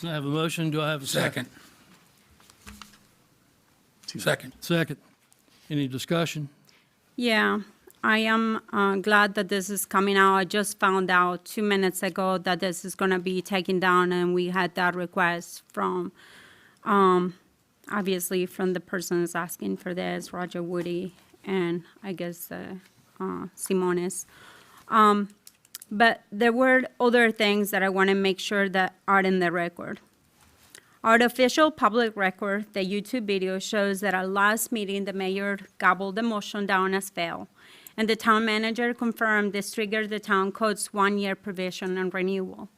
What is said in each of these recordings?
So I have a motion. Do I have a second? Second. Second. Any discussion? Yeah, I am glad that this is coming out. I just found out 2 minutes ago that this is going to be taken down, and we had that request from, obviously, from the person who's asking for this, Roger Woody, and I guess Simones. But there were other things that I want to make sure that are in the record. Our official public record, the YouTube video, shows that at last meeting, the mayor gobbled the motion down as failed, and the town manager confirmed this triggered the town code's one-year provision and renewal.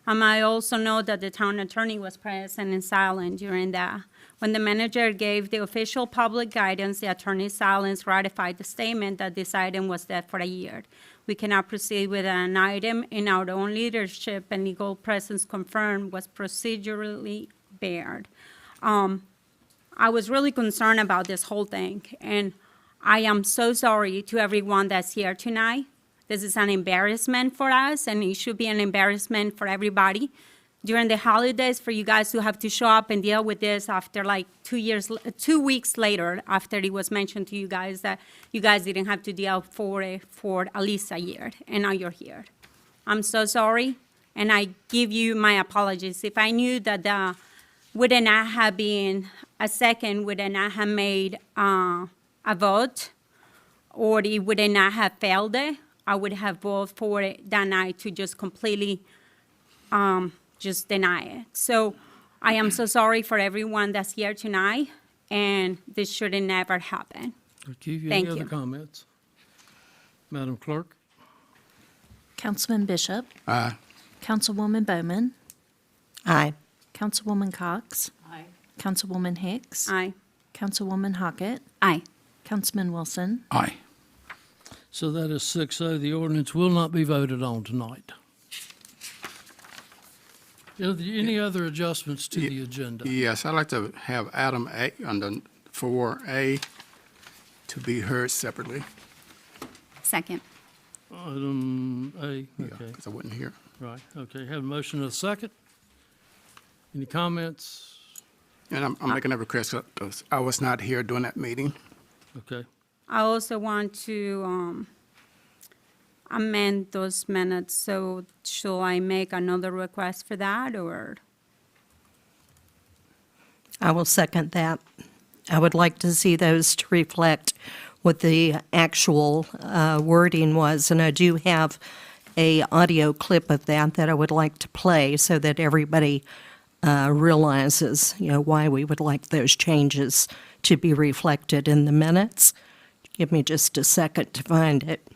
I might also note that the town attorney was present and silent during that. When the manager gave the official public guidance, the attorney's silence ratified the statement that this item was dead for a year. We cannot proceed with an item in our own leadership and legal presence confirmed was procedurally barred. I was really concerned about this whole thing, and I am so sorry to everyone that's here tonight. This is an embarrassment for us, and it should be an embarrassment for everybody. During the holidays, for you guys to have to show up and deal with this after like 2 weeks later, after it was mentioned to you guys that you guys didn't have to deal for at least a year, and now you're here. I'm so sorry, and I give you my apologies. If I knew that would not have been a second, would not have made a vote, or it would not have failed it, I would have voted for it that night to just completely just deny it. So I am so sorry for everyone that's here tonight, and this should have never happened. Thank you. Thank Any you. other comments? Madam Clerk? Councilman Bishop. Aye. Councilwoman Bowman. Aye. Councilwoman Cox. Aye. Councilwoman Hicks. Aye. Councilwoman Hockett. Aye. Councilman Wilson. Aye. So that is 6-0. The ordinance will not be voted on tonight. Are there any other adjustments to the agenda? Yes, I'd like to have item A under 4A to be heard separately. Second. Item A, Yeah, okay, because I wasn't here. right, okay. Have a motion and a second. Any comments? And I'm making a request because I was not here during that meeting. Okay. I also want to amend those minutes, so shall I make another request for that, or? I will second that. I would like to see those to reflect what the actual wording was, and I do have a audio clip of that I would like to play so that everybody realizes, why we would like those changes to be reflected in the minutes. Give me just a second to find it.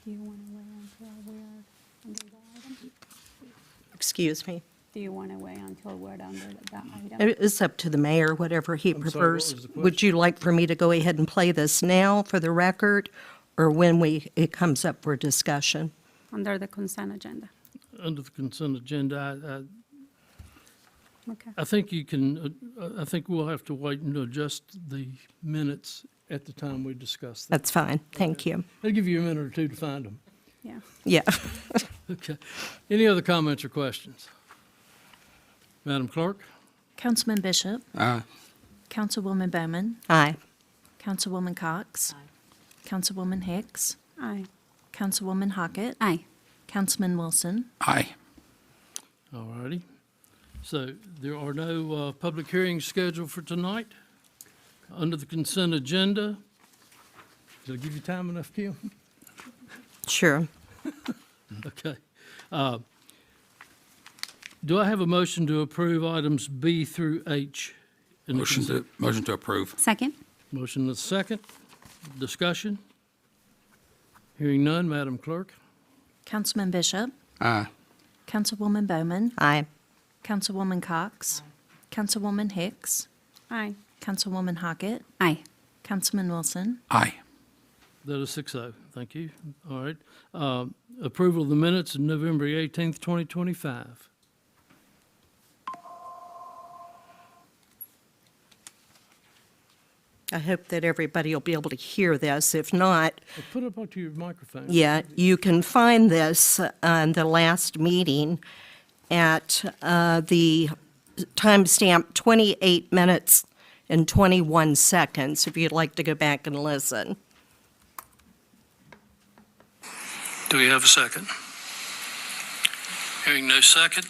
Do you want to wait until we're under the item? Excuse me. Do you want to wait until we're under that item? It's up to the mayor, whatever he I'm sorry, what prefers. was the Would question? you like for me to go ahead and play this now for the record, or when it comes up for discussion? Under the consent agenda. Under the consent agenda, Okay. I think you can, I think we'll have to wait and adjust the minutes at the time we discuss that. That's fine, thank you. I'll give you a minute or two to find them. Yeah. Yeah. Okay. Any other comments or questions? Madam Clerk? Councilman Bishop. Aye. Councilwoman Bowman. Aye. Councilwoman Cox. Councilwoman Hicks. Aye. Councilwoman Hockett. Aye. Councilman Wilson. Aye. All righty. So there are no public hearings scheduled for tonight. Under the consent agenda, did I give you time enough, Kim? Sure. Okay. Do I have a motion to approve items B through H? in the consent- Motion to approve. Second? Motion is second. Discussion? Hearing none, Madam Clerk? Councilman Bishop. Aye. Councilwoman Bowman. Aye. Councilwoman Cox. Councilwoman Hicks. Aye. Councilwoman Hockett. Aye. Councilman Wilson. Aye. That is 6-0. Thank you. All right. Approval of the minutes of November 18th, 2025. I hope that everybody will be able to hear this. If not, Well, put it up to your microphone. yeah, you can find this on the last meeting at the timestamp 28 minutes and 21 seconds, if you'd like to go back and listen. Do we have a second? Hearing no second,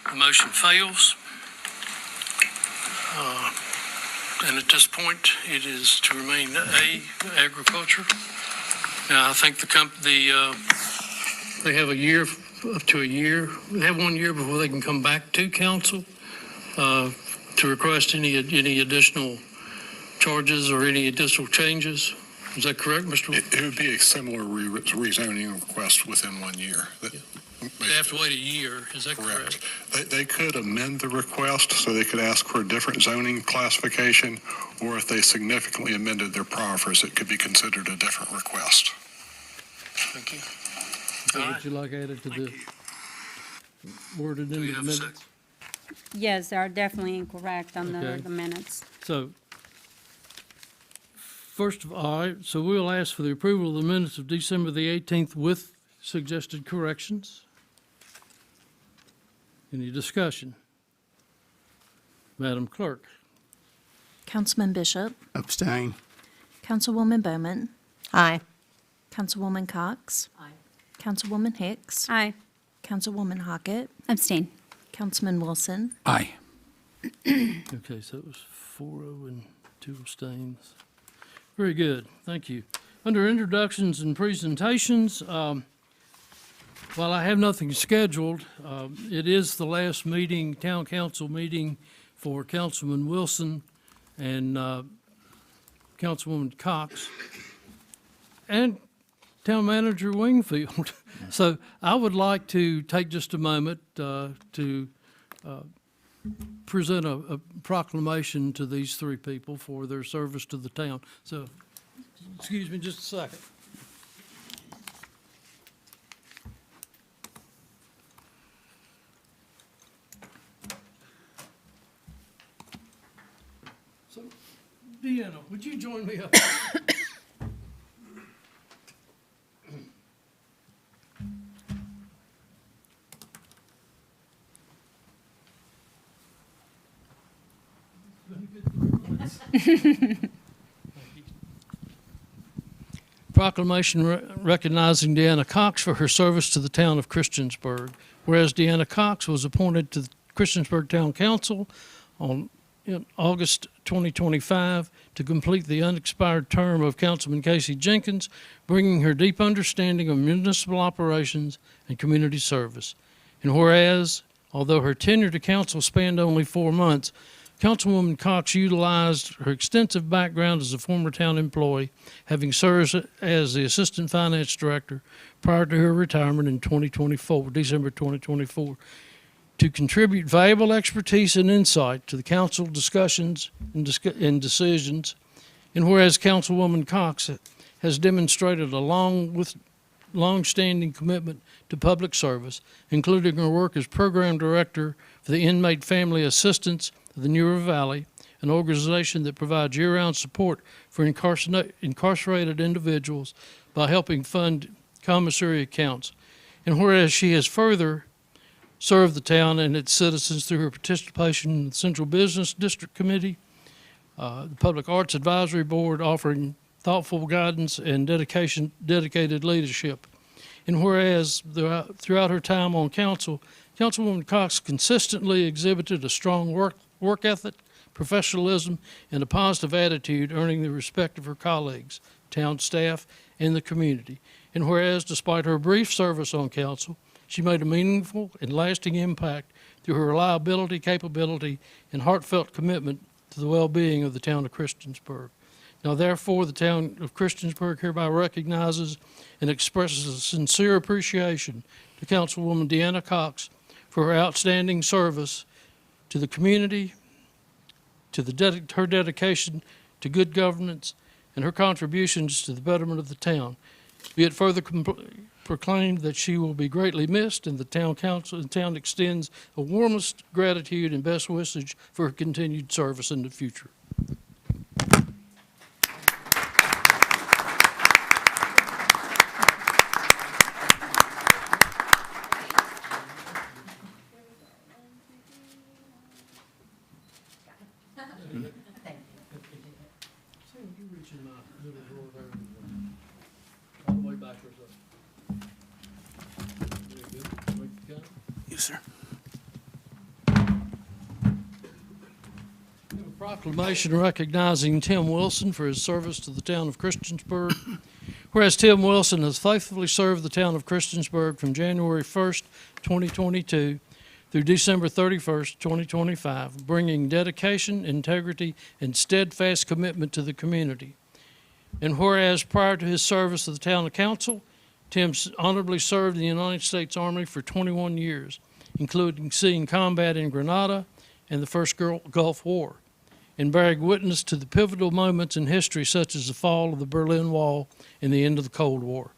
the motion fails. And at this point, it is to remain A, agriculture. Now, I think they have a year, up to a year, they have 1 year before they can come back to council to request any additional charges or any additional changes. Is that correct, Mr. It would be a similar rezoning request within 1 year. They have to wait a year, is that correct? Correct. They could amend the request, so they could ask for a different zoning classification, or if they significantly amended their proffers, it could be considered a different request. Thank you. So would you like added to the worded Do into we the have a minutes? second? Yes, they are definitely incorrect on Okay. the minutes. So, first of all, so we'll ask for the approval of the minutes of December the 18th with suggested corrections. Any discussion? Madam Clerk? Councilman Bishop, Abstain. Councilwoman Bowman, Aye. Councilwoman Cox. Councilwoman Hicks, Aye. Councilwoman Hockett, Abstain. Councilman Wilson, Aye. Okay, so it was 4-0 and 2 abstains. Very good, thank you. Under introductions and presentations, while I have nothing scheduled, it is the last meeting, town council meeting for Councilman Wilson and Councilwoman Cox and Town Manager Wingfield. So I would like to take just a moment to present a proclamation to these three people for their service to the town. So, excuse me just a second. So, Deanna, would you join me up? Proclamation recognizing Deanna Cox for her service to the town of Christiansburg. Whereas Deanna Cox was appointed to the Christiansburg Town Council in August 2025 to complete the unexpired term of Councilman Casey Jenkins, bringing her deep understanding of municipal operations and community service. And whereas, although her tenure to council spanned only 4 months, Councilwoman Cox utilized her extensive background as a former town employee, having served as the Assistant Finance Director prior to her retirement in December 2024, to contribute valuable expertise and insight to the council discussions and decisions. And whereas Councilwoman Cox has demonstrated a long-standing commitment to public service, including her work as Program Director for the Inmate Family Assistance of the New River Valley, an organization that provides year-round support for incarcerated individuals by helping fund commissary accounts. And whereas she has further served the town and its citizens through her participation in the Central Business District Committee, the Public Arts Advisory Board, offering thoughtful guidance and dedicated leadership. And whereas throughout her time on council, Councilwoman Cox consistently exhibited a strong work ethic, professionalism, and a positive attitude, earning the respect of her colleagues, town staff, and the community. And whereas, despite her brief service on council, she made a meaningful and lasting impact through her reliability, capability, and heartfelt commitment to the well-being of the town of Christiansburg. Now, therefore, the town of Christiansburg hereby recognizes and expresses a sincere appreciation to Councilwoman Deanna Cox for her outstanding service to the community, to her dedication to good governance, and her contributions to the betterment of the town. Be it further proclaimed that she will be greatly missed, and the town council and town extends the warmest gratitude and best wishes for her continued service in the future. reach in my middle drawer there. All the way backwards up. Very good. Wait, you got it? Yes, sir. A proclamation recognizing Tim Wilson for his service to the town of Christiansburg. Whereas Tim Wilson has faithfully served the town of Christiansburg from January 1st, 2022 through December 31st, 2025, bringing dedication, integrity, and steadfast commitment to the community. And whereas prior to his service to the town council, Tim honorably served in the United States Army for 21 years, including seeing combat in Grenada and the First Gulf War, and bearing witness to the pivotal moments in history such as the fall of the Berlin Wall and the end of the Cold War.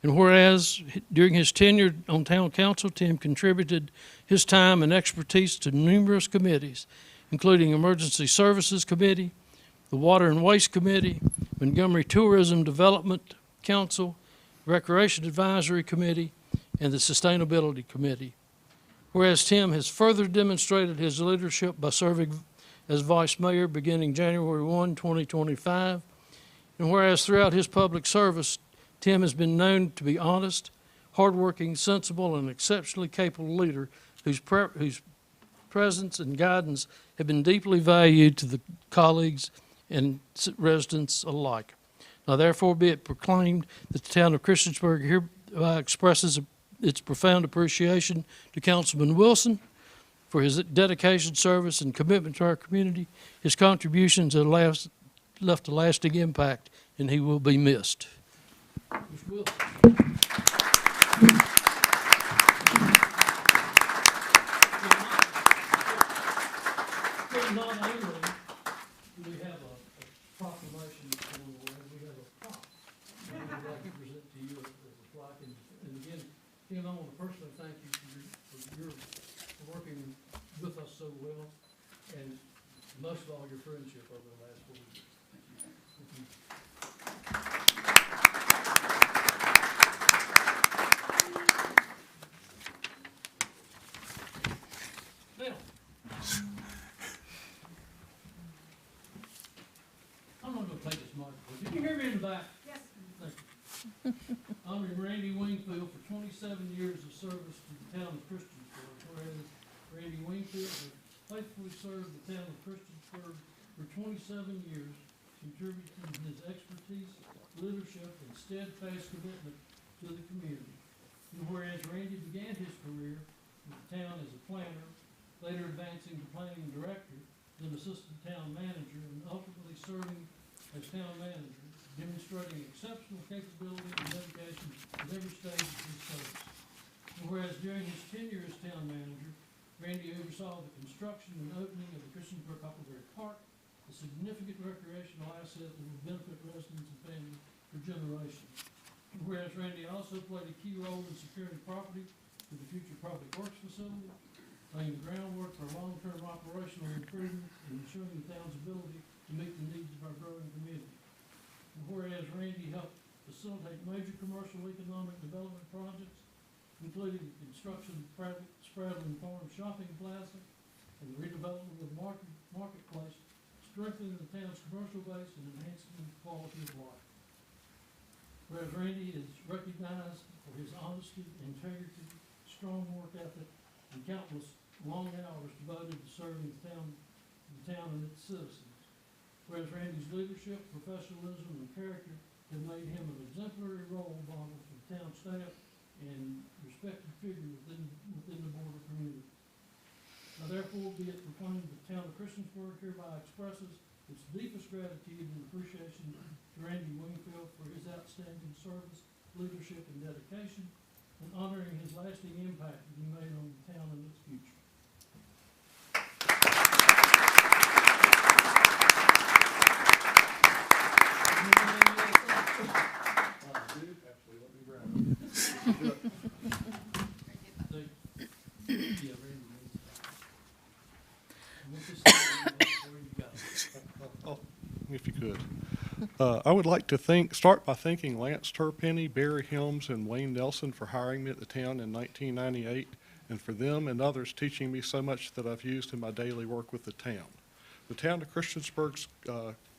And whereas during his tenure on town council, Tim contributed his time and expertise to numerous committees, including Emergency Services Committee, the Water and Waste Committee, Montgomery Tourism Development Council, Recreation Advisory Committee, and the Sustainability Committee. Whereas Tim has further demonstrated his leadership by serving as vice mayor beginning January 1, 2025, and whereas throughout his public service, Tim has been known to be honest, hardworking, sensible, and exceptionally capable leader whose presence and guidance have been deeply valued to the colleagues and residents alike. Now therefore be it proclaimed that the town of Christiansburg hereby expresses its profound appreciation to Councilman Wilson for his dedication, service, and commitment to our community. His contributions have left a lasting impact, and he will be missed. Mr. Wilson. Not only do we have a proclamation on the way, we have a prompt that we'd like to present to you as a plaque. And again, Tim, I want to personally thank you for working with us so well, and most of all, your friendship over the last 4 years. Thank you. Now, I'm not gonna take this microphone. Did you hear me in the back? Yes. Thank you. I'm Randy Wingfield for 27 years of service to the town of Christiansburg, whereas Randy Wingfield has faithfully served the town of Christiansburg for 27 years, contributing his expertise, leadership, and steadfast commitment to the community. And whereas Randy began his career with the town as a planner, later advancing to planning director, then assistant town manager, and ultimately serving as town manager, demonstrating exceptional capability and dedication at every stage of his service. And whereas during his tenure as town manager, Randy oversaw the construction and opening of the Christiansburg Huckleberry Park, a significant recreational asset that will benefit residents and families for generations. And whereas Randy also played a key role in securing property for the future public works facility, laying the groundwork for long-term operational improvements and ensuring the town's ability to meet the needs of our growing community. And whereas Randy helped facilitate major commercial economic development projects, including the construction of Spradlin Farm Shopping Plaza and the redevelopment of the marketplace, strengthening the town's commercial base and enhancing the quality of life. Whereas Randy is recognized for his honesty, integrity, strong work ethic, and countless long hours devoted to serving the town and its citizens. Whereas Randy's leadership, professionalism, and character have made him an exemplary role model for the town staff and respected figure within the border community. Now therefore be it proclaimed that the town of Christiansburg hereby expresses its deepest gratitude and appreciation to Randy Wingfield for his outstanding service, leadership, and dedication, and honoring his lasting impact that he made on the town and its future. If you could. I would like to start by thanking Lance Turpenny, Barry Helms, and Wayne Nelson for hiring me at the town in 1998, and for them and others teaching me so much that I've used in my daily work with the town. The town of Christiansburg's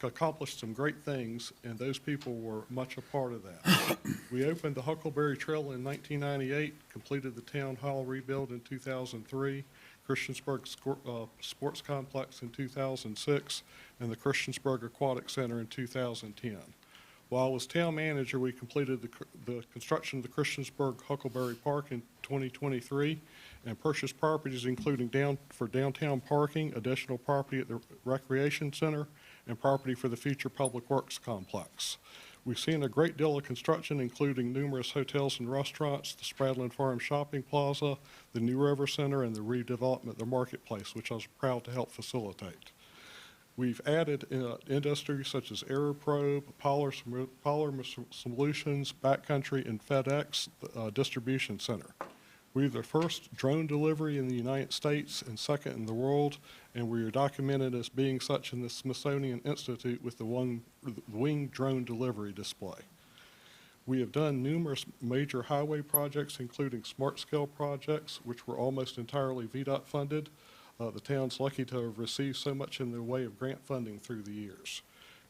accomplished some great things, and those people were much a part of that. We opened the Huckleberry Trail in 1998, completed the town hall rebuild in 2003, Christiansburg Sports Complex in 2006, and the Christiansburg Aquatic Center in 2010. While as town manager, we completed the construction of the Christiansburg Huckleberry Park in 2023 and purchased properties including for downtown parking, additional property at the Recreation Center, and property for the future Public Works Complex. We've seen a great deal of construction, including numerous hotels and restaurants, the Spradlin Farm Shopping Plaza, the New River Center, and the redevelopment of the Marketplace, which I was proud to help facilitate. We've added industries such as AeroProbe, Polymer Solutions, Backcountry, and FedEx Distribution Center. We're the first drone delivery in the United States and second in the world, and we are documented as being such in the Smithsonian Institute with the wing drone delivery display. We have done numerous major highway projects, including smart scale projects, which were almost entirely VDOT funded. The town's lucky to have received so much in the way of grant funding through the years.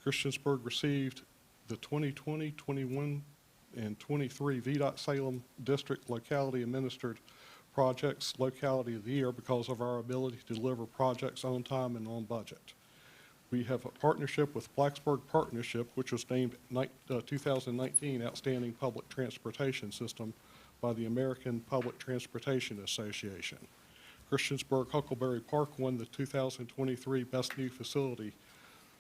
Christiansburg received the 2020, 21, and 23 VDOT Salem District Locality Administered Projects Locality of the Year because of our ability to deliver projects on time and on budget. We have a partnership with Blacksburg Partnership, which was named 2019 Outstanding Public Transportation System by the American Public Transportation Association. Christiansburg Huckleberry Park won the 2023 Best New Facility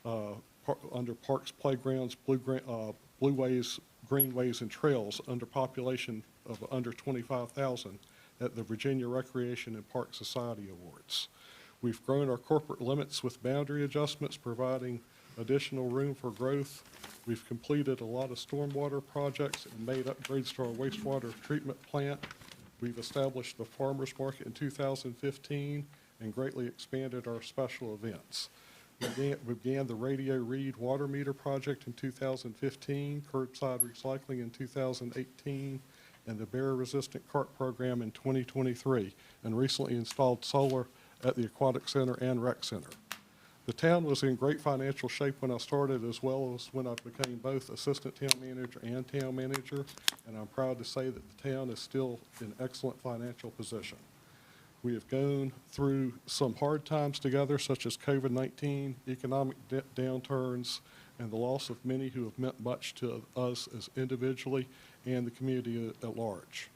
under Parks, Playgrounds, Blueways, Greenways, and Trails under population of under 25,000 at the Virginia Recreation and Park Society Awards. We've grown our corporate limits with boundary adjustments, providing additional room for growth. We've completed a lot of stormwater projects and made upgrades to our wastewater treatment plant. We've established the farmers market in 2015 and greatly expanded our special events. We began the Radio Read water meter project in 2015, curbside recycling in 2018, and the bear-resistant cart program in 2023, and recently installed solar at the Aquatic Center and Rec Center. The town was in great financial shape when I started, as well as when I became both assistant town manager and town manager, and I'm proud to say that the town is still in excellent financial position. We have gone through some hard times together, such as COVID-19, economic downturns, and the loss of many who have meant much to us as individually and the community at large.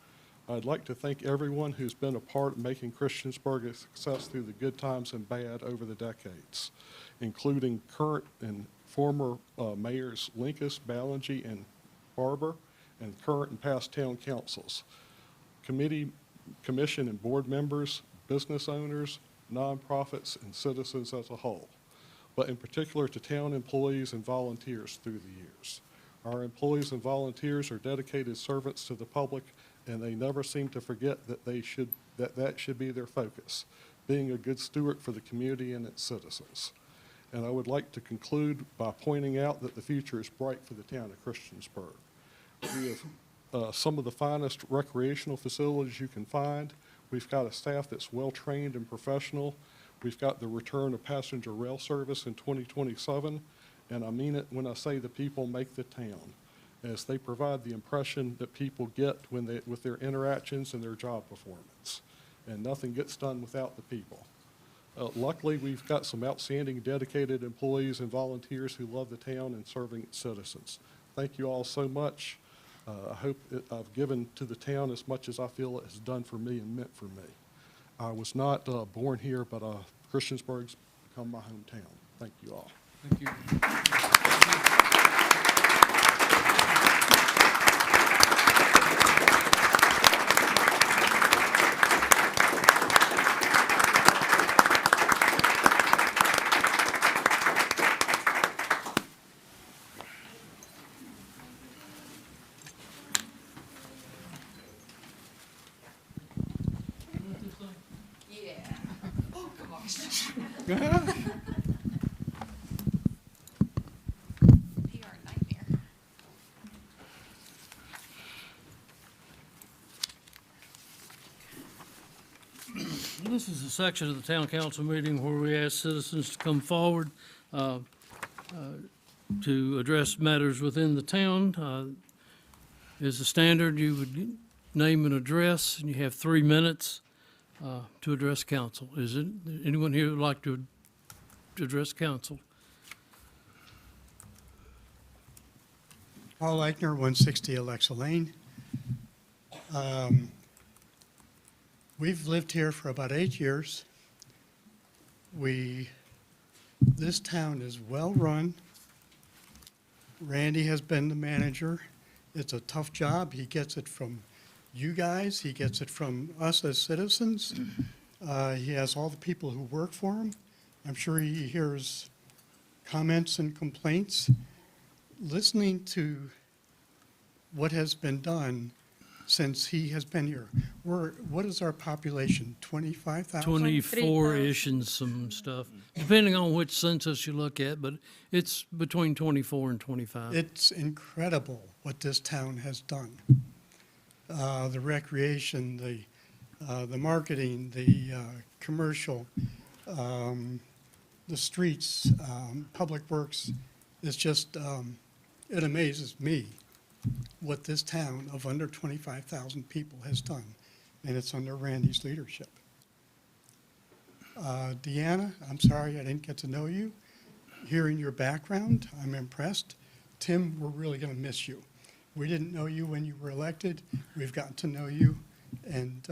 I'd like to thank everyone who's been a part of making Christiansburg a success through the good times and bad over the decades, including current and former mayors Linkus, Ballingy, and Barber, and current and past town councils, commission and board members, business owners, nonprofits, and citizens as a whole, but in particular to town employees and volunteers through the years. Our employees and volunteers are dedicated servants to the public, and they never seem to forget that that should be their focus, being a good steward for the community and its citizens. And I would like to conclude by pointing out that the future is bright for the town of Christiansburg. We have some of the finest recreational facilities you can find. We've got a staff that's well-trained and professional. We've got the return of passenger rail service in 2027, and I mean it when I say the people make the town, as they provide the impression that people get with their interactions and their job performance. And nothing gets done without the people. Luckily, we've got some outstanding dedicated employees and volunteers who love the town and serving its citizens. Thank you all so much. I hope I've given to the town as much as I feel it has done for me and meant for me. I was not born here, but Christiansburg's become my hometown. Thank you all. Thank you. PR nightmare. This is a section of the town council meeting where we ask citizens to come forward to address matters within the town. As a standard, you would name and address, and you have 3 minutes to address council. Is it anyone here who'd like to address council? Paul Eichner, 160 Alexa Lane. We've lived here for about 8 years. This town is well-run. Randy has been the manager. It's a tough job. He gets it from you guys. He gets it from us as citizens. He has all the people who work for him. I'm sure he hears comments and complaints. Listening to what has been done since he has been here, what is our population, 25,000? 24-ish and some stuff, depending on which census you look at, but it's between 24 and 25. It's incredible what this town has done. The recreation, the marketing, the commercial, the streets, public works. It's just, it amazes me what this town of under 25,000 people has done, and it's under Randy's leadership. Deanna, I'm sorry I didn't get to know you. Hearing your background, I'm impressed. Tim, we're really going to miss you. We didn't know you when you were elected. We've gotten to know you, and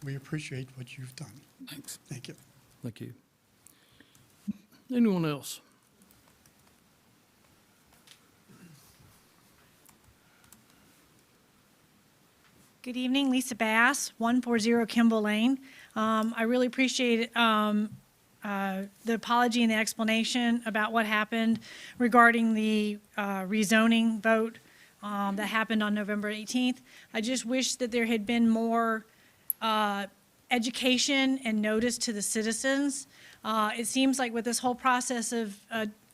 we appreciate what you've done. Thanks. Thank you. Thank you. Anyone else? Good evening, Lisa Bass, 140 Kimball Lane. I really appreciate the apology and the explanation about what happened regarding the rezoning vote that happened on November 18th. I just wish that there had been more education and notice to the citizens. It seems like with this whole process of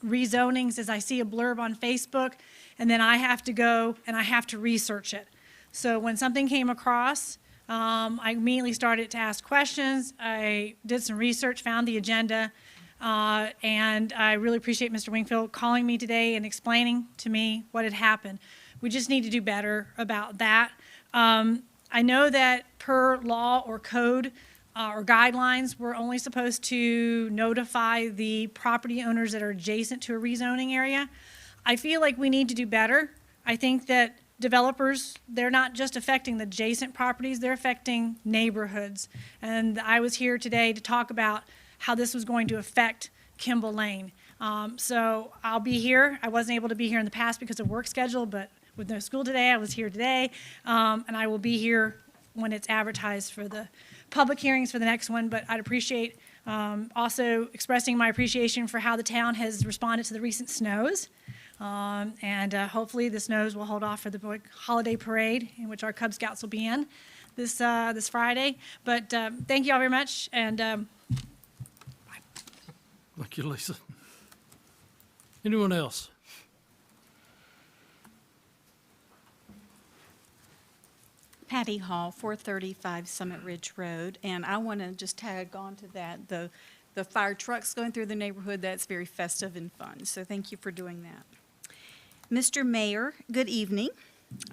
rezonings, as I see a blurb on Facebook, and then I have to go and I have to research it. So when something came across, I immediately started to ask questions. I did some research, found the agenda, and I really appreciate Mr. Wingfield calling me today and explaining to me what had happened. We just need to do better about that. I know that per law or code or guidelines, we're only supposed to notify the property owners that are adjacent to a rezoning area. I feel like we need to do better. I think that developers, they're not just affecting the adjacent properties, they're affecting neighborhoods. And I was here today to talk about how this was going to affect Kimball Lane. So I'll be here. I wasn't able to be here in the past because of work schedule, but with no school today, I was here today. And I will be here when it's advertised for the public hearings for the next one. But I'd appreciate also expressing my appreciation for how the town has responded to the recent snows. And hopefully the snows will hold off for the holiday parade in which our Cub Scouts will be in this Friday. But thank you all very much, and Thank you, Lisa. Anyone else? Patty Hall, 435 Summit Ridge Road, and I want to just tag on to that. The fire trucks going through the neighborhood, that's very festive and fun, so thank you for doing that. Mr. Mayor, good evening.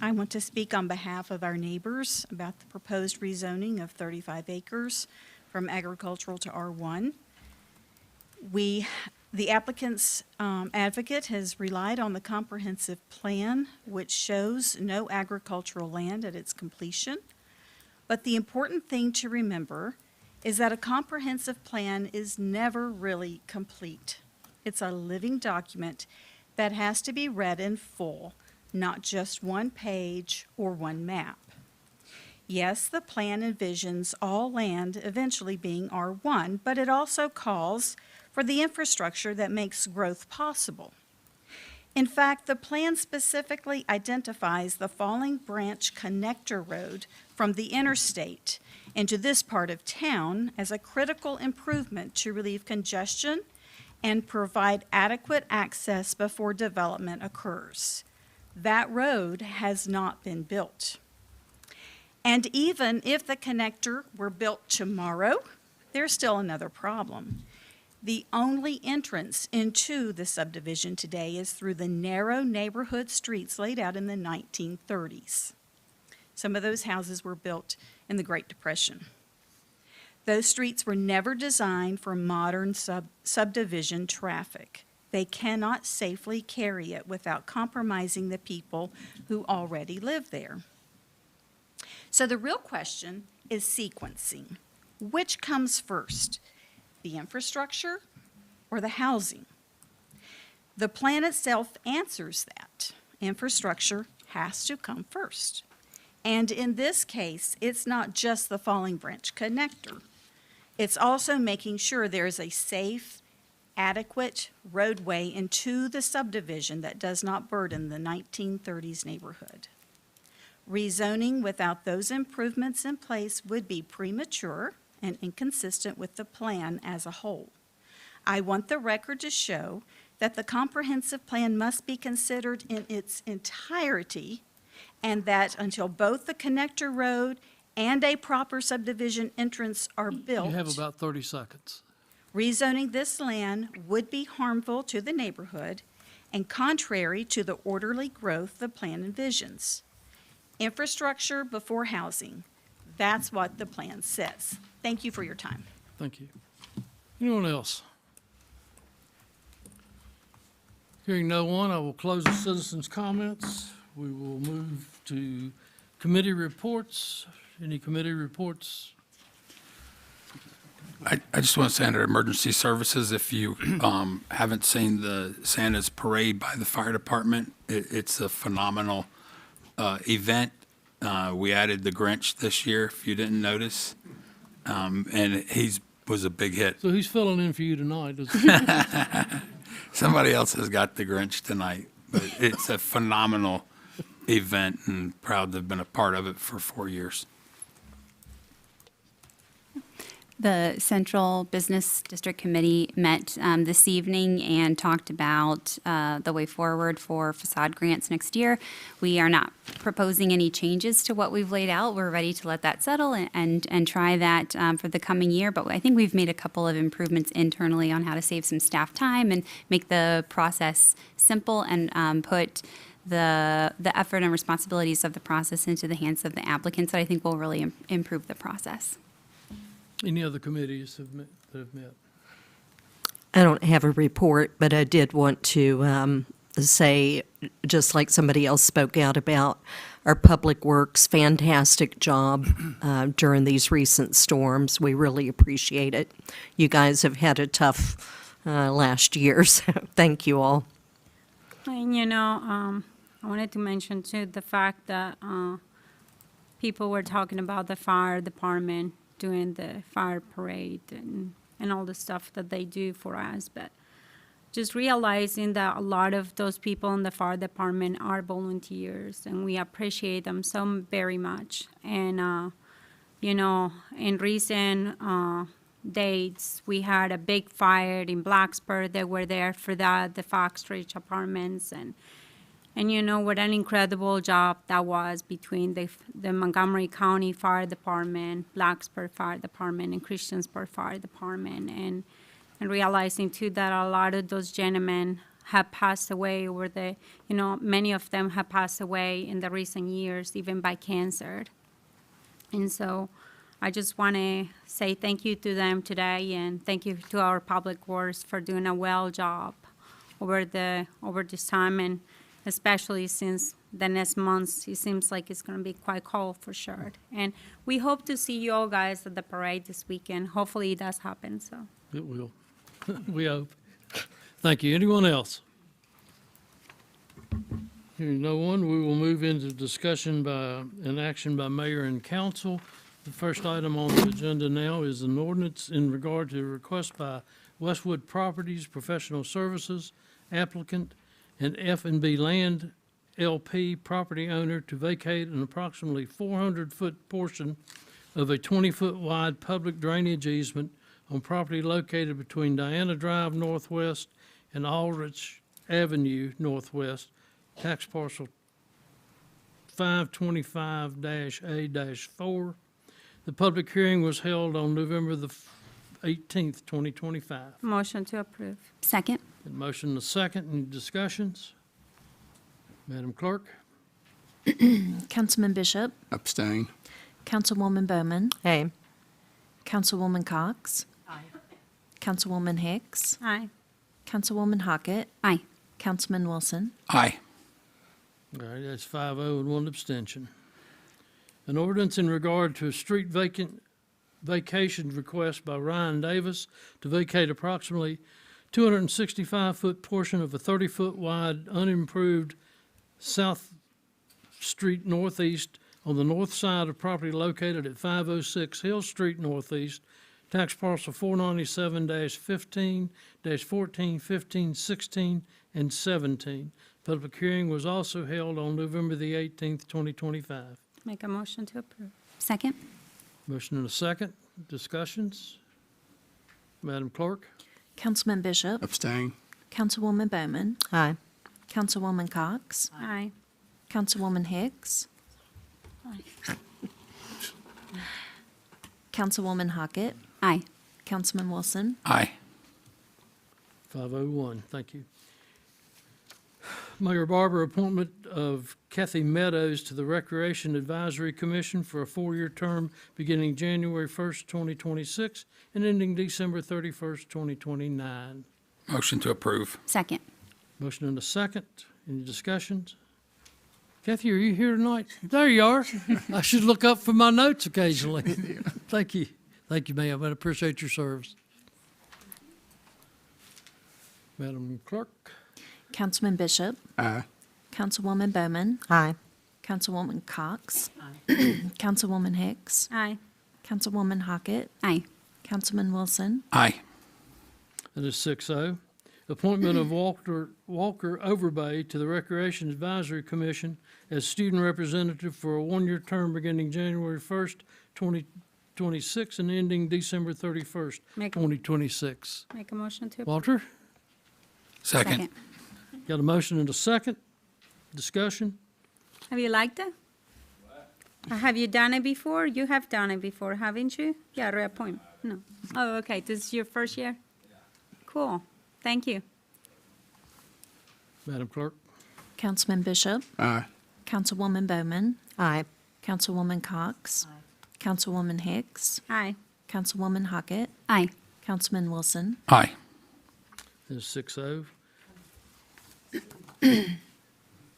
I want to speak on behalf of our neighbors about the proposed rezoning of 35 acres from agricultural to R1. The applicant's advocate has relied on the comprehensive plan, which shows no agricultural land at its completion. But the important thing to remember is that a comprehensive plan is never really complete. It's a living document that has to be read in full, not just one page or one map. Yes, the plan envisions all land eventually being R1, but it also calls for the infrastructure that makes growth possible. In fact, the plan specifically identifies the Falling Branch Connector Road from the interstate into this part of town as a critical improvement to relieve congestion and provide adequate access before development occurs. That road has not been built. And even if the connector were built tomorrow, there's still another problem. The only entrance into the subdivision today is through the narrow neighborhood streets laid out in the 1930s. Some of those houses were built in the Great Depression. Those streets were never designed for modern subdivision traffic. They cannot safely carry it without compromising the people who already live there. So the real question is sequencing. Which comes first, the infrastructure or the housing? The plan itself answers that. Infrastructure has to come first. And in this case, it's not just the Falling Branch connector. It's also making sure there is a safe, adequate roadway into the subdivision that does not burden the 1930s neighborhood. Rezoning without those improvements in place would be premature and inconsistent with the plan as a whole. I want the record to show that the comprehensive plan must be considered in its entirety, and that until both the connector road and a proper subdivision entrance are built, You have about 30 seconds. rezoning this land would be harmful to the neighborhood and contrary to the orderly growth the plan envisions. Infrastructure before housing. That's what the plan says. Thank you for your time. Thank you. Anyone else? Hearing no one, I will close the citizens' comments. We will move to committee reports. Any committee reports? I just want to say under emergency services, if you haven't seen the Santa's parade by the fire department, it's a phenomenal event. We added the Grinch this year, if you didn't notice, and was a big hit. So who's filling in for you tonight? Is- Somebody else has got the Grinch tonight, but it's a phenomenal event, and proud to have been a part of it for 4 years. The Central Business District Committee met this evening and talked about the way forward for facade grants next year. We are not proposing any changes to what we've laid out. We're ready to let that settle and try that for the coming year. But I think we've made a couple of improvements internally on how to save some staff time and make the process simple and put the effort and responsibilities of the process into the hands of the applicants that I think will really improve the process. Any other committees that have met? I don't have a report, but I did want to say, just like somebody else spoke out about our Public Works, fantastic job during these recent storms. We really appreciate it. You guys have had a tough last year, so thank you all. And I wanted to mention too the fact that people were talking about the fire department doing the fire parade and all the stuff that they do for us, but just realizing that a lot of those people in the fire department are volunteers, and we appreciate them so very much. And in recent dates, we had a big fire in Blacksburg. They were there for that, the Fox Ridge Apartments, and what an incredible job that was between the Montgomery County Fire Department, Blacksburg Fire Department, and Christiansburg Fire Department, and realizing too that a lot of those gentlemen have passed away over many of them have passed away in the recent years, even by cancer. And so I just want to say thank you to them today, and thank you to our Public Works for doing a well job over this time, and especially since the next month, it seems like it's going to be quite cold for sure. And we hope to see you all guys at the parade this weekend. Hopefully it does happen, so. It will. We hope. Thank you. Anyone else? Hearing no one, we will move into discussion and action by mayor and council. The first item on the agenda now is an ordinance in regard to a request by Westwood Properties Professional Services applicant and F&B Land LP property owner to vacate an approximately 400-foot portion of a 20-foot wide public drainage easement on property located between Diana Drive Northwest and Aldrich Avenue Northwest, tax parcel 525-A-4. The public hearing was held on November the 18th, 2025. Motion to approve. Second. Got a motion and a second. Any discussions? Madam Clerk? Councilman Bishop, Abstain. Councilwoman Bowman, Aye. Councilwoman Cox. Councilwoman Hicks, Aye. Councilwoman Hockett, Aye. Councilman Wilson. Aye. All right, that's 5-0 and one abstention. An ordinance in regard to a street vacation request by Ryan Davis to vacate approximately 265-foot portion of a 30-foot wide unimproved South Street Northeast on the north side of property located at 506 Hill Street Northeast, tax parcel 497-15, 14, 15, 16, and 17. Public hearing was also held on November the 18th, 2025. Make a motion to approve. Second. Motion and a second. Discussions? Madam Clerk? Councilman Bishop, Abstain. Councilwoman Bowman, Aye. Councilwoman Cox, Aye. Councilwoman Hicks, Councilwoman Hockett, Aye. Councilman Wilson. Aye. 501, thank you. Mayor Barber, appointment of Kathy Meadows to the Recreation Advisory Commission for a 4-year term beginning January 1st, 2026, and ending December 31st, 2029. Motion to approve. Second. Motion and a second. Any discussions? Kathy, are you here tonight? There you are. I should look up for my notes occasionally. Thank you. Thank you, ma'am. I appreciate your service. Madam Clerk? Councilman Bishop, Aye. Councilwoman Bowman, Aye. Councilwoman Cox, Councilwoman Hicks, Aye. Councilwoman Hockett, Aye. Councilman Wilson. Aye. That is 6-0. Appointment of Walker Overbay to the Recreation Advisory Commission as student representative for a 1-year term beginning January 1st, 2026, and ending December 31st, Make- 2026. Make a motion to approve. Walter, Second. got a motion and a second. Discussion? Have you liked it? Have you done it before? You have done it before, haven't you? Yeah, reappoint. No. Oh, okay. This is your first year? Cool. Thank you. Madam Clerk? Councilman Bishop, Aye. Councilwoman Bowman, Aye. Councilwoman Cox, Councilwoman Hicks, Aye. Councilwoman Hockett, Aye. Councilman Wilson. Aye. That is 6-0.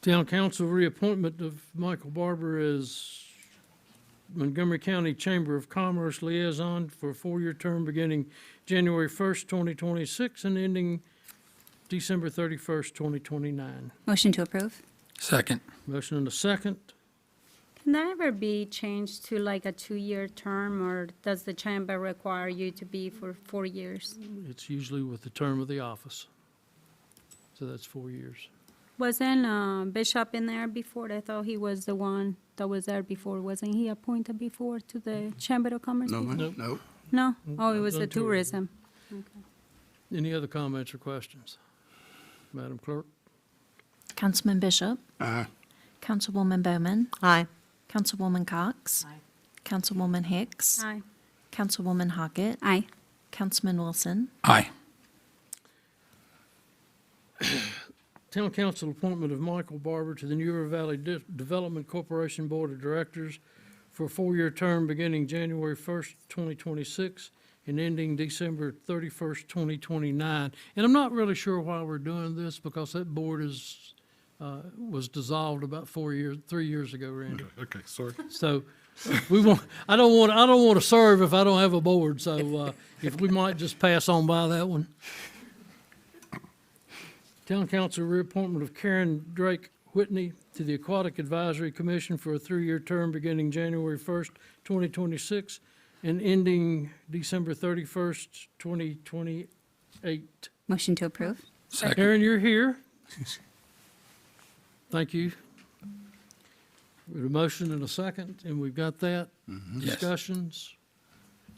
Town Council reappointment of Michael Barber as Montgomery County Chamber of Commerce Liaison for a 4-year term beginning January 1st, 2026, and ending December 31st, 2029. Motion to approve. Second. Motion and a second. Can that ever be changed to like a 2-year term, or does the chamber require you to be for 4 years? It's usually with the term of the office. So that's 4 years. Wasn't Bishop in there before? I thought he was the one that was there before. Wasn't he appointed before to the Chamber of Commerce? No, before? ma'am. No. No? Oh, it was Done the tourism. Any other comments or questions? Madam Clerk? Councilman Bishop, Aye. Councilwoman Bowman, Aye. Councilwoman Cox, Councilwoman Hicks, Aye. Councilwoman Hockett, Aye. Councilman Wilson. Aye. Town Council appointment of Michael Barber to the New River Valley Development Corporation Board of Directors for a 4-year term beginning January 1st, 2026, and ending December 31st, 2029. And I'm not really sure why we're doing this, because that board was dissolved about 3 years ago, Randy. Okay, sorry. So I don't want to serve if I don't have a board, so if we might just pass on by that one. Town Council reappointment of Karen Drake Whitney to the Aquatic Advisory Commission for a 3-year term beginning January 1st, 2026, and ending December 31st, 2028. Motion to approve. Second. Karen, you're here. Thank you. We have a motion and a second, and we've got that. Yes. Discussions?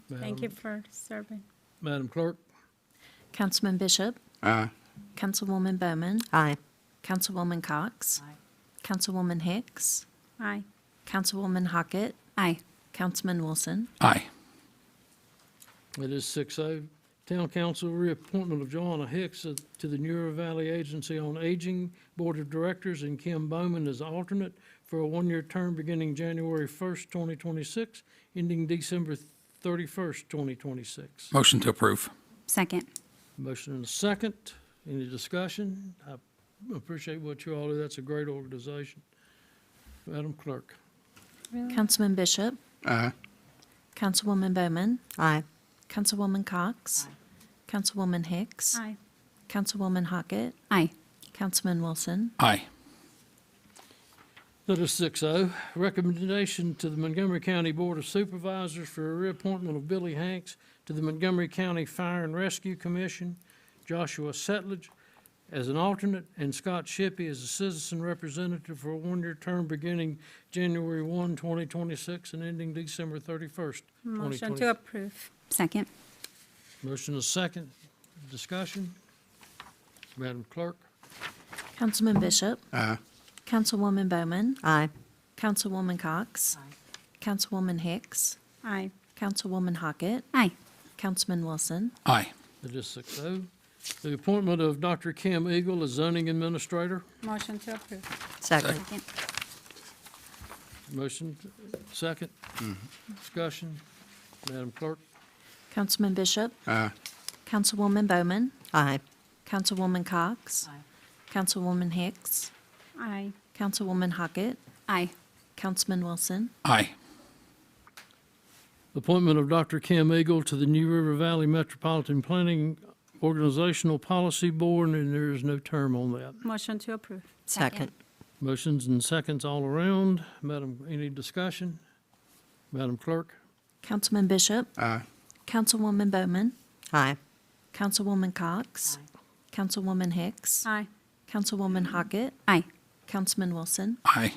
Thank you for serving. Madam Clerk? Councilman Bishop, Aye. Councilwoman Bowman, Aye. Councilwoman Cox, Councilwoman Hicks, Aye. Councilwoman Hockett, Aye. Councilman Wilson. Aye. It is 6-0. Town Council reappointment of Joanna Hicks to the Newer Valley Agency on Aging Board of Directors and Kim Bowman as alternate for a one-year term beginning January 1st, 2026, ending December 31st, 2026. Motion to approve. Second. Motion and a second. Any discussion? I appreciate what you all do. That's a great organization. Madam Clerk. Councilman Bishop, Aye. Councilwoman Bowman, Aye. Councilwoman Cox, Councilwoman Hicks, Aye. Councilwoman Hockett, Aye. Councilman Wilson. Aye. That is 6-0. Recommendation to the Montgomery County Board of Supervisors for a reappointment of Billy Hanks to the Montgomery County Fire and Rescue Commission, Joshua Settlage as an alternate, and Scott Shippey as a citizen representative for a one-year term beginning January 1, 2026, and ending December 31st, Motion 2026. to approve. Second. Motion is second. Discussion? Madam Clerk? Councilman Bishop, Aye. Councilwoman Bowman, Aye. Councilwoman Cox, Councilwoman Hicks, Aye. Councilwoman Hockett, Aye. Councilman Wilson. Aye. It is 6-0. The appointment of Dr. Kim Eagle as zoning administrator. Motion to approve. Second. Second. Motion, second. Discussion. Madam Clerk? Councilman Bishop, Aye. Councilwoman Bowman, Aye. Councilwoman Cox, Councilwoman Hicks, Aye. Councilwoman Hockett, Aye. Councilman Wilson. Aye. Appointment of Dr. Kim Eagle to the New River Valley Metropolitan Planning Organizational Policy Board, and there is no term on that. Motion to approve. Second. Motions and seconds all around. Madam, any discussion? Madam Clerk? Councilman Bishop, Aye. Councilwoman Bowman, Aye. Councilwoman Cox, Councilwoman Hicks, Aye. Councilwoman Hockett, Aye. Councilman Wilson. Aye.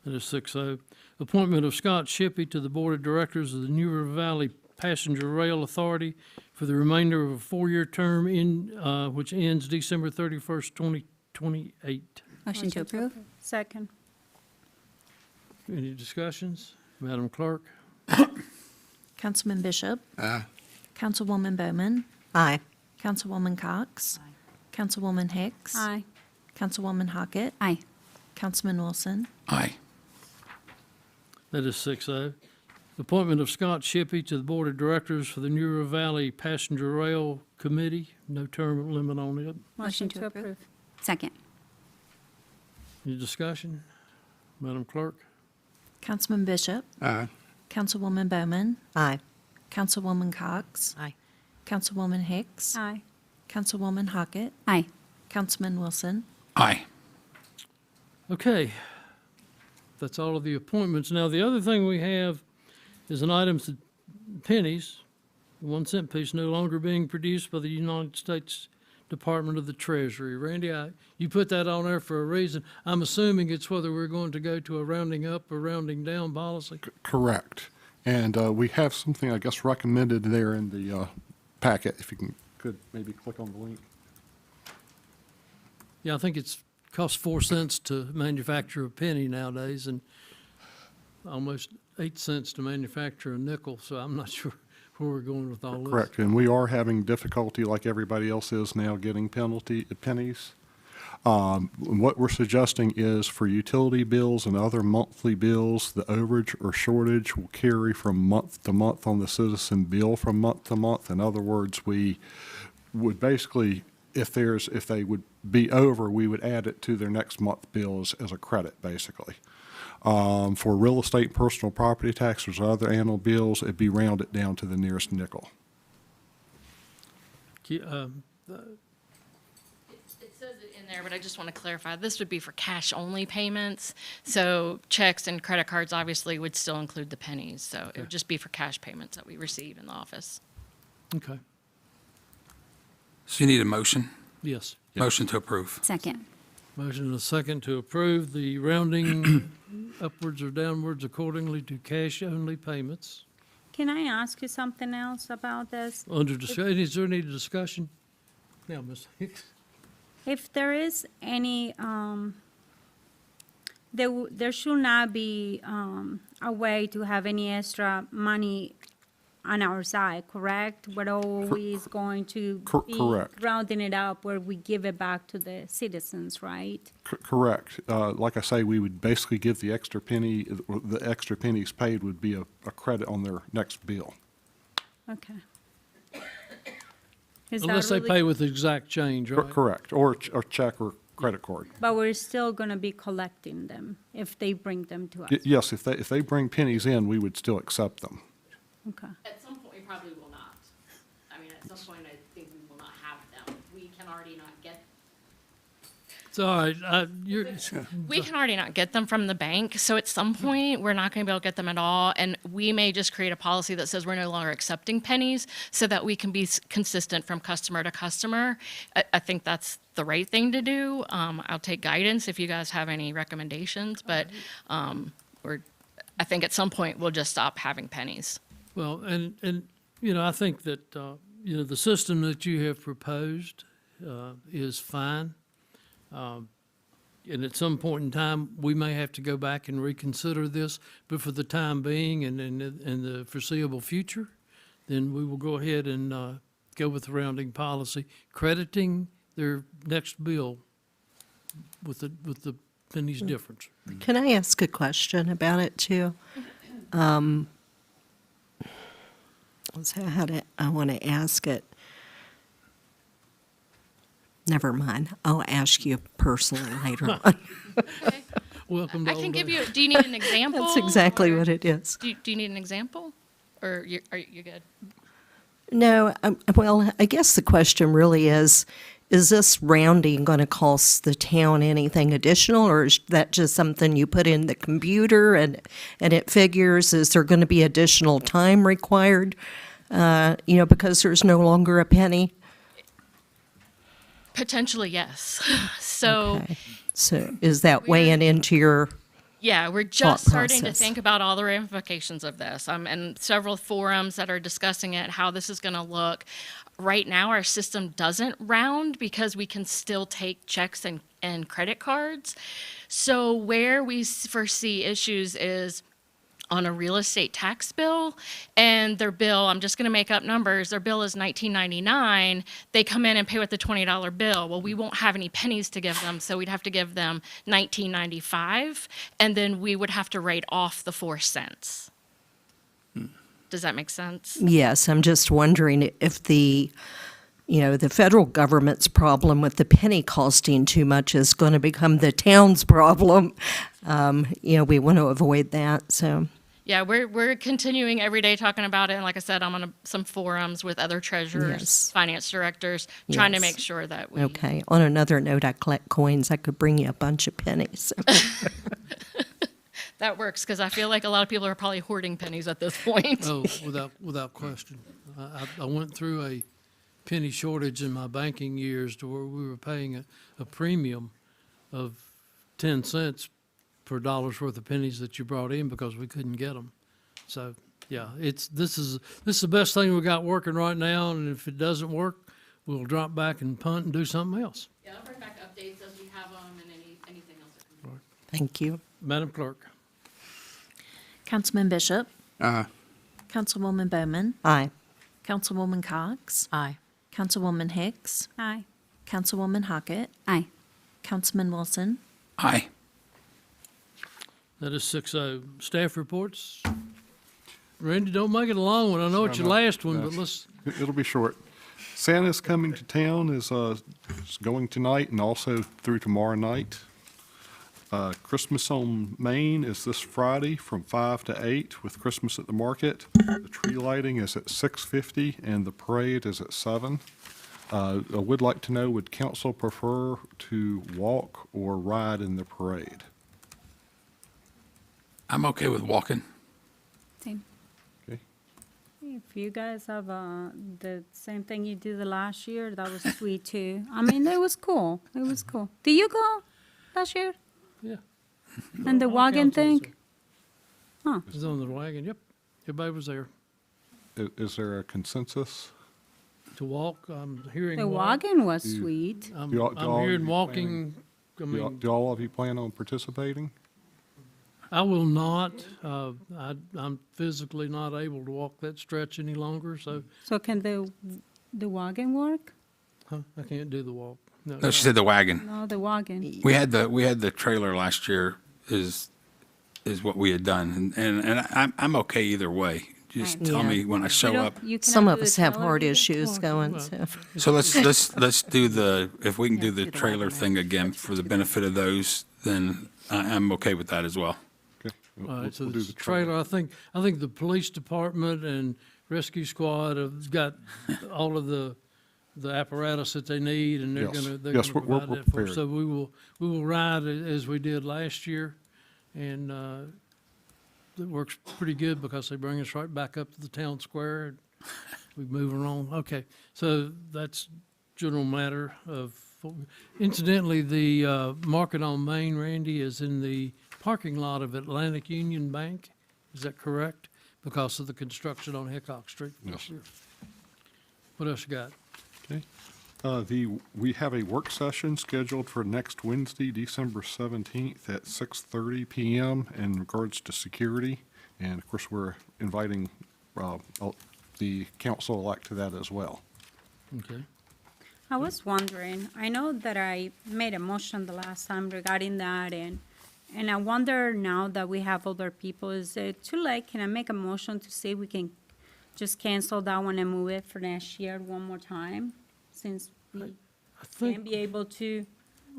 That is 6-0. Appointment of Scott Shippey to the Board of Directors of the New River Valley Passenger Rail Authority for the remainder of a four-year term which ends December 31st, 2028. Motion to approve. Second. Any discussions? Madam Clerk? Councilman Bishop, Aye. Councilwoman Bowman, Aye. Councilwoman Cox, Councilwoman Hicks, Aye. Councilwoman Hockett, Aye. Councilman Wilson. Aye. That is 6-0. Appointment of Scott Shippey to the Board of Directors for the New River Valley Passenger Rail Committee. No term limit on it. Motion to approve. Second. Any discussion? Madam Clerk? Councilman Bishop, Aye. Councilwoman Bowman, Aye. Councilwoman Cox, Aye. Councilwoman Hicks, Aye. Councilwoman Hockett, Aye. Councilman Wilson. Aye. Okay. That's all of the appointments. Now, the other thing we have is an item to pennies, the 1 cent piece no longer being produced by the United States Department of the Treasury. Randy, you put that on there for a reason. I'm assuming it's whether we're going to go to a rounding up or rounding down policy. Correct. And we have something, I guess, recommended there in the packet. If you could maybe click on the link. Yeah, I think it's costs 4 cents to manufacture a penny nowadays and almost 8 cents to manufacture a nickel, so I'm not sure where we're going with all this. Correct. And we are having difficulty, like everybody else is now, getting pennies. What we're suggesting is for utility bills and other monthly bills, the overage or shortage will carry from month to month on the citizen bill from month to month. In other words, we would basically, if they would be over, we would add it to their next month bills as a credit, basically. For real estate, personal property taxes, or other annual bills, it'd be rounded down to the nearest nickel. It says it in there, but I just want to clarify, this would be for cash-only payments. So checks and credit cards obviously would still include the pennies. So it would just be for cash payments that we receive in the office. Okay, So you need a motion? yes. Motion to approve. Second. Motion and a second to approve the rounding upwards or downwards accordingly to cash-only payments. Can I ask you something else about this? Under discussion, is there any discussion? Now, Ms. Hicks? If there is any there should not be a way to have any extra money on our side, correct? We're always going to be Correct. rounding it up where we give it back to the citizens, right? Correct. Like I say, we would basically give the extra pennies paid would be a credit on their next bill. Okay. Is that Unless they really- pay with exact change, right? Correct, or check or credit card. But we're still gonna be collecting them if they bring them to us. Yes, if they bring pennies in, we would still accept them. Okay. At some point, we probably will not. I mean, at some point, I think we will not have them. We can already not get, It's all right. we can already not get them from the bank. So at some point, we're not going to be able to get them at all. And we may just create a policy that says we're no longer accepting pennies so that we can be consistent from customer to customer. I think that's the right thing to do. I'll take guidance if you guys have any recommendations, but I think at some point, we'll just stop having pennies. Well, and, you know, I think that, you know, the system that you have proposed is fine. And at some point in time, we may have to go back and reconsider this, but for the time being and in the foreseeable future, then we will go ahead and go with the rounding policy, crediting their next bill with the pennies difference. Can I ask a question about it too? So I want to ask it. Never mind. I'll ask you personally later on. Welcome to I can Old give Age. you, do you need an example? That's exactly or what it is. Do you need an example? Or are you good? No, well, I guess the question really is this rounding going to cost the town anything additional, or is that just something you put in the computer and it figures? Is there going to be additional time required, because there's no longer a penny? Potentially, yes. So, Okay. So is that weighing into your, yeah, we're thought just starting to process? think about all the ramifications of this. And several forums that are discussing it, how this is going to look. Right now, our system doesn't round because we can still take checks and credit cards. So where we foresee issues is on a real estate tax bill, and their bill, I'm just going to make up numbers, their bill is $19.99. They come in and pay with the $20 bill. Well, we won't have any pennies to give them, so we'd have to give them $19.95, and then we would have to write off the 4 cents. Does that make sense? yes, I'm just wondering if the federal government's problem with the penny costing too much is going to become the town's problem. We want to avoid that, so. Yeah, we're continuing every day talking about it, and like I said, I'm on some forums with other treasurers, Yes. finance directors, trying to Yes. make sure that we. Okay. On another note, I collect coins. I could bring you a bunch of pennies. That works, because I feel like a lot of people are probably hoarding pennies at this point. Oh, without question. I went through a penny shortage in my banking years to where we were paying a premium of 10 cents per dollar's worth of pennies that you brought in because we couldn't get them. So, yeah, this is the best thing we got working right now, and if it doesn't work, we'll drop back and punt and do something else. Yeah, I'll bring back updates as we have them and anything else that comes up. Thank you. Madam Clerk. Councilman Bishop, Aye. Councilwoman Bowman, Aye. Councilwoman Cox, Aye. Councilwoman Hicks, Aye. Councilwoman Hockett, Aye. Councilman Wilson. Aye. That is 6-0. Staff reports. Randy, don't make it a long one. I know it's your No, last one, but no. let's, It'll be short. Santa's coming to town is going tonight and also through tomorrow night. Christmas on Main is this Friday from 5 to 8 with Christmas at the Market. The tree lighting is at 6:50 and the parade is at 7. I would like to know, would council prefer to walk or ride in the parade? I'm okay with walking. Same. Okay. If you guys have the same thing you did the last year, that was sweet too. I mean, it was cool. It was cool. Did you go last year? yeah. And the All wagon councils thing? Huh. was on the wagon, yep. Everybody was there. Is there a consensus? To walk, I'm hearing. The walk. wagon was You- sweet. I'm Do all of hearing you walking, I Do mean, all of you plan on participating? I will not. I'm physically not able to walk that stretch any longer, so So can the wagon work? I can't do the walk. No, she said the wagon. No, the wagon. We had the trailer last year is what we had done, and I'm okay either way. Just tell me when I show up. Some of us have heart issues going, so. So let's do if we can do the trailer thing again for the benefit of those, then I'm okay with that as well. Okay. We'll- All right, so we'll do this the trailer, I think the police department and rescue squad have got all of the apparatus that they need, and they're Yes. they're Yes, gonna we're provide that for us. prepared. So we will ride it as we did last year, and it works pretty good because they bring us right back up to the town square, and we move along. Okay, so that's general matter of, incidentally, the Market on Main, Randy, is in the parking lot of Atlantic Union Bank. Is that correct? Because of the construction on Hickok Street this Yes. year. What else you got? Okay. We have a work session scheduled for next Wednesday, December 17th at 6:30 PM in regards to security. And of course, we're inviting the council-elect to that as well. Okay. I was wondering, I know that I made a motion the last time regarding that, and I wonder now that we have other people, is it too late? Can I make a motion to see if we can just cancel that one and move it for next year one more time? Since we I can't think, be able to,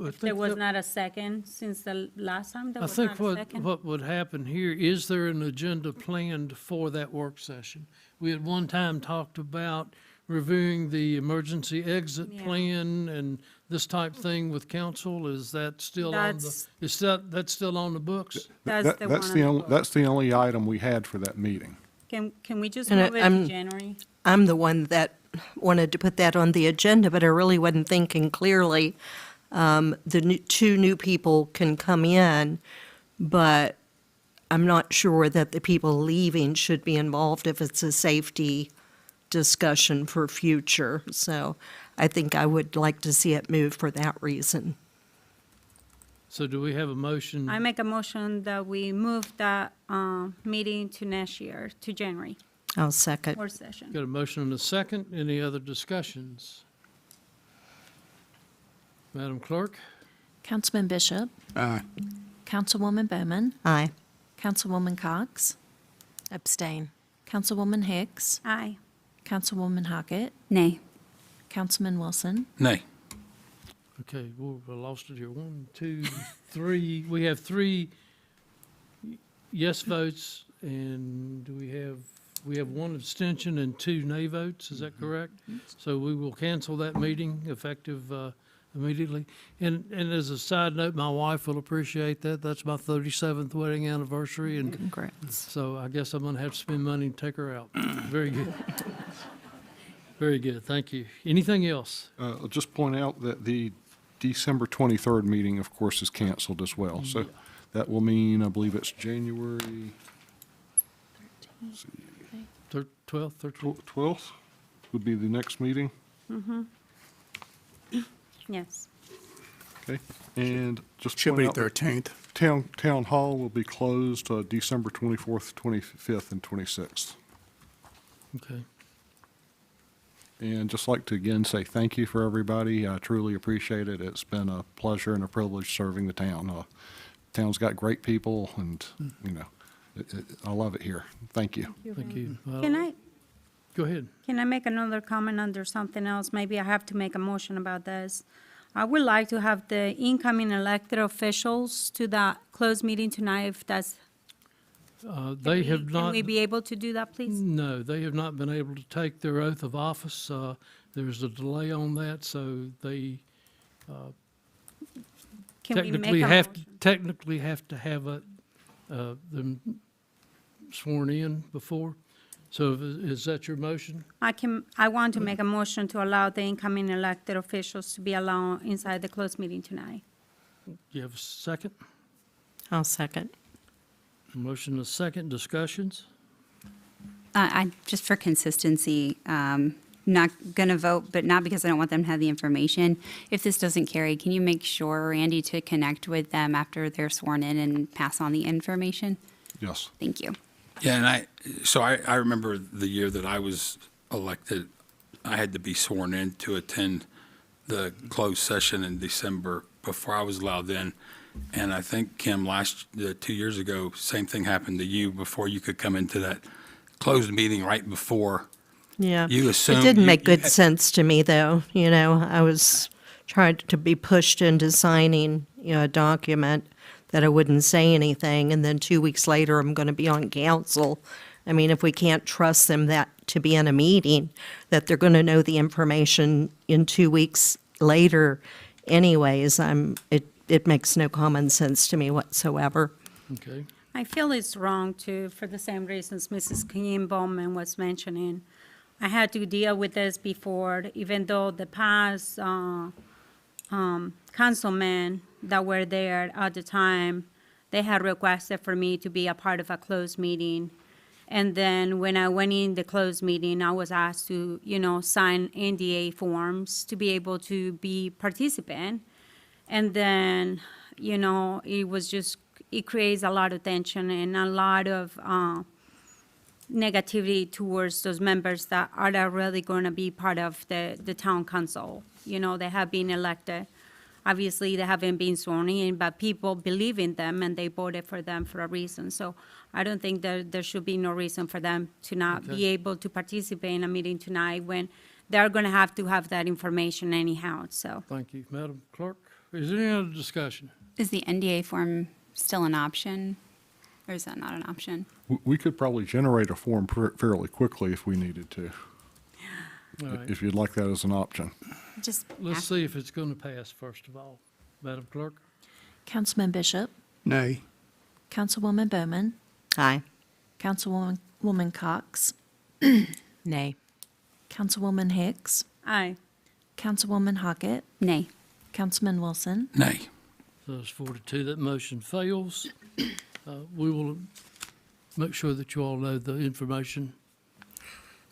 I if there think was that- not a second, since the last time there I was think not a what second. would happen here, is there an agenda planned for that work session? We at one time talked about reviewing the emergency exit Yeah. plan and this type thing with council. Is that still on the, That's- that's still on the books? That's the one on the book. That's the only item we had for that meeting. Can we just And move it to I'm- January? I'm the one that wanted to put that on the agenda, but I really wasn't thinking clearly. Two new people can come in, but I'm not sure that the people leaving should be involved if it's a safety discussion for future. So I think I would like to see it move for that reason. So do we have a motion? I make a motion that we move that meeting to next year, to January, I'll second. work session. Got a motion and a second. Any other discussions? Madam Clerk? Councilman Bishop, Aye. Councilwoman Bowman, Aye. Councilwoman Cox, Abstain. Councilwoman Hicks, Aye. Councilwoman Hockett, Nay. Councilman Wilson, Nay. Okay, we lost it here. 1, 2, 3. We have 3 yes votes, and we have 1 abstention and 2 nay votes. Is that correct? So we will cancel that meeting effective immediately. And as a side note, my wife will appreciate that. That's my 37th wedding anniversary, and congrats. so I guess I'm gonna have to spend money to take her out. Very good. Very good, thank you. Anything else? I'll just point out that the December 23rd meeting, of course, is canceled as well. So that will mean, I believe it's January 12th, 13th? 12th would be the next meeting. Yes. Okay, and just Should point be out, 13th. Town Hall will be closed December 24th, 25th, and 26th. Okay. And just like to again say thank you for everybody. I truly appreciate it. It's been a pleasure and a privilege serving the town. Town's got great people, and I love it here. Thank you. Thank you. Can I, Go ahead. can I make another comment under something else? Maybe I have to make a motion about this. I would like to have the incoming elected officials to that closed meeting tonight, if that's. They have Can not, we be able to do that, please? no, they have not been able to take their oath of office. There's a delay on that, so they Can we make technically a have, motion? technically have to have them sworn in before. So is that your motion? I want to make a motion to allow the incoming elected officials to be allowed inside the closed meeting tonight. Do you have a second? I'll second. Motion and a second. Discussions? Just for consistency, not going to vote, but not because I don't want them to have the information. If this doesn't carry, can you make sure, Randy, to connect with them after they're sworn in and pass on the information? Yes. Thank you. Yeah, and I remember the year that I was elected, I had to be sworn in to attend the closed session in December before I was allowed in. And I think, Kim, 2 years ago, same thing happened to you before you could come into that closed meeting right before. Yeah. You It assumed. didn't make you good had- sense to me, though. You know, I was trying to be pushed into signing, a document that I wouldn't say anything, and then 2 weeks later, I'm going to be on council. I mean, if we can't trust them that to be in a meeting, that they're going to know the information in 2 weeks later anyways, it makes no common sense to me whatsoever. Okay. I feel it's wrong too, for the same reasons Mrs. Kim Bowman was mentioning. I had to deal with this before, even though the past councilmen that were there at the time, they had requested for me to be a part of a closed meeting. And then when I went in the closed meeting, I was asked to, sign NDA forms to be able to be participant. And then, it creates a lot of tension and a lot of negativity towards those members that are not really going to be part of the town council. They have been elected. Obviously, they haven't been sworn in, but people believe in them and they voted for them for a reason. So I don't think that there should be no reason for them to not be able to participate in a meeting tonight when they're going to have that information anyhow, so. Thank you. Madam Clerk, is there any other discussion? Is the NDA form still an option, or is that not an option? We could probably generate a form fairly quickly if we needed to, All right. if you'd like that as an option. Just Let's ask- see if it's going to pass, first of all. Madam Clerk? Councilman Bishop, Nay. Councilwoman Bowman, Aye. Councilwoman Cox, Nay. Councilwoman Hicks, Aye. Councilwoman Hockett, Nay. Councilman Wilson. Nay. So it's 4-2, that motion fails. We will make sure that you all know the information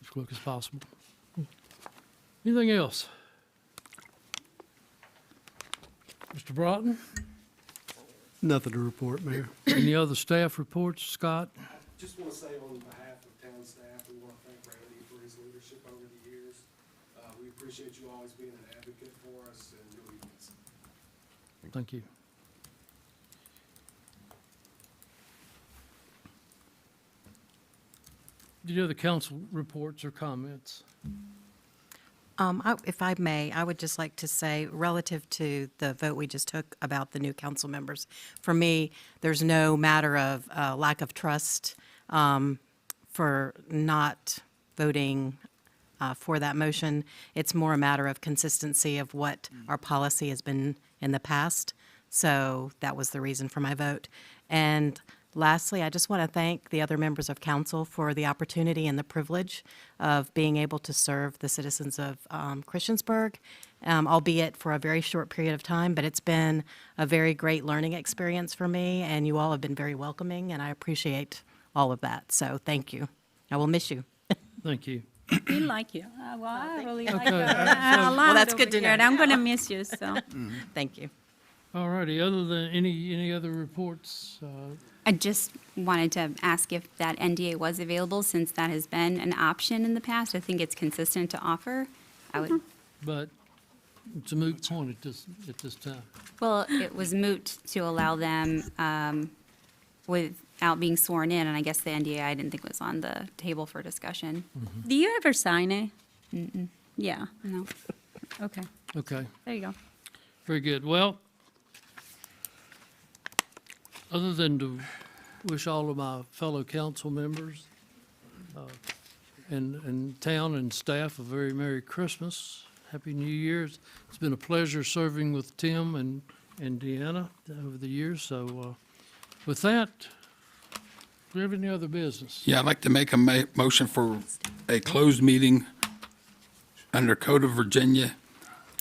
as quick as possible. Anything else? Mr. Broughton, Nothing to report, Mayor. any other staff reports? Scott? Just want to say on behalf of town staff, we want to thank Randy for his leadership over the years. We appreciate you always being an advocate for us, and you'll be missed. Thank you. Do you have the council reports or comments? If I may, I would just like to say, relative to the vote we just took about the new council members, for me, there's no matter of lack of trust for not voting for that motion. It's more a matter of consistency of what our policy has been in the past. So that was the reason for my vote. And lastly, I just want to thank the other members of council for the opportunity and the privilege of being able to serve the citizens of Christiansburg, albeit for a very short period of time, but it's been a very great learning experience for me, and you all have been very welcoming, and I appreciate all of that. So thank you. I will miss you. Thank you. We like you. Well, I really like Okay, you. well, that's good to know. And I'm going to miss you, so. Thank you. All righty, other than any other reports? I just wanted to ask if that NDA was available, since that has been an option in the past. I think it's consistent to offer. I would, But it's a moot point at this time. well, it was moot to allow them without being sworn in, and I guess the NDA I didn't think was on the table for discussion. Do you ever sign it? Yeah, No. okay. Okay, There you go. very good. Well, other than to wish all of my fellow council members and town and staff a very Merry Christmas, Happy New Year's. It's been a pleasure serving with Tim and Deanna over the years. So with that, do we have any other business? Yeah, I'd like to make a motion for a closed meeting under Code of Virginia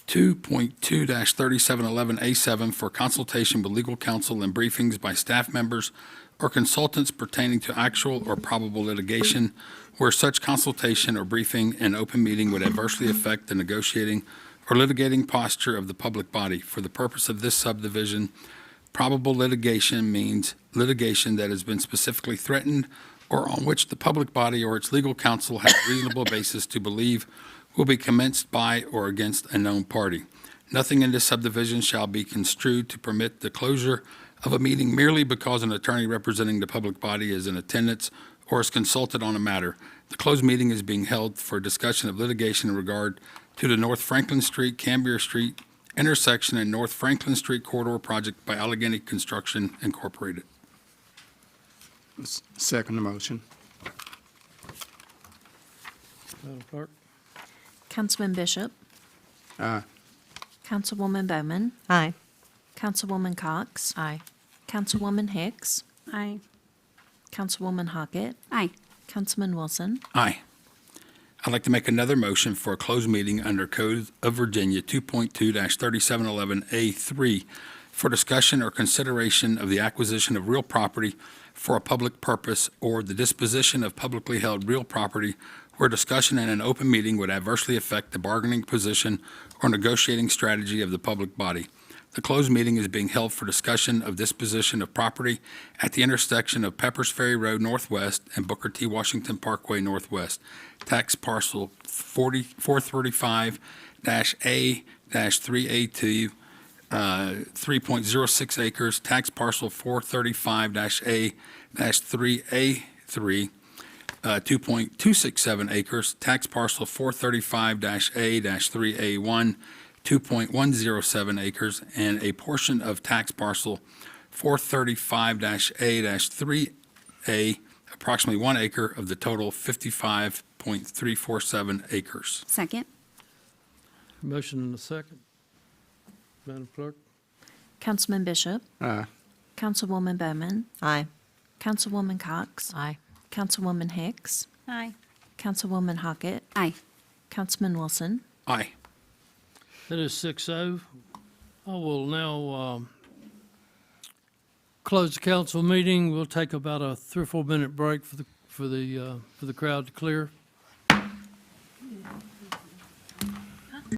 2.2-3711A7 for consultation with legal counsel and briefings by staff members or consultants pertaining to actual or probable litigation, where such consultation or briefing in open meeting would adversely affect the negotiating or litigating posture of the public body. For the purpose of this subdivision, probable litigation means litigation that has been specifically threatened or on which the public body or its legal counsel has reasonable basis to believe will be commenced by or against a known party. Nothing in this subdivision shall be construed to permit the closure of a meeting merely because an attorney representing the public body is in attendance or is consulted on a matter. The closed meeting is being held for discussion of litigation in regard to the North Franklin Street, Cambria Street intersection and North Franklin Street corridor project by Allegheny Construction Incorporated. Second motion. Madam Clerk? Councilman Bishop, Aye. Councilwoman Bowman, Aye. Councilwoman Cox, Aye. Councilwoman Hicks, Aye. Councilwoman Hockett, Aye. Councilman Wilson. Aye. I'd like to make another motion for a closed meeting under Code of Virginia 2.2-3711A3 for discussion or consideration of the acquisition of real property for a public purpose or the disposition of publicly held real property where discussion in an open meeting would adversely affect the bargaining position or negotiating strategy of the public body. The closed meeting is being held for discussion of disposition of property at the intersection of Peppers Ferry Road Northwest and Booker T. Washington Parkway Northwest. Tax parcel 435-A-3A2, 3.06 acres. Tax parcel 435-A-3A3, 2.267 acres. Tax parcel 435-A-3A1, 2.107 acres, and a portion of tax parcel 435-A-3A, approximately 1 acre of the total 55.347 acres. Second. Motion and a second. Madam Clerk? Councilman Bishop, Aye. Councilwoman Bowman, Aye. Councilwoman Cox, Aye. Councilwoman Hicks, Aye. Councilwoman Hockett, Aye. Councilman Wilson. Aye. It is 6:00. I will now close the council meeting. We'll take about a 3 or 4 minute break for the crowd to clear.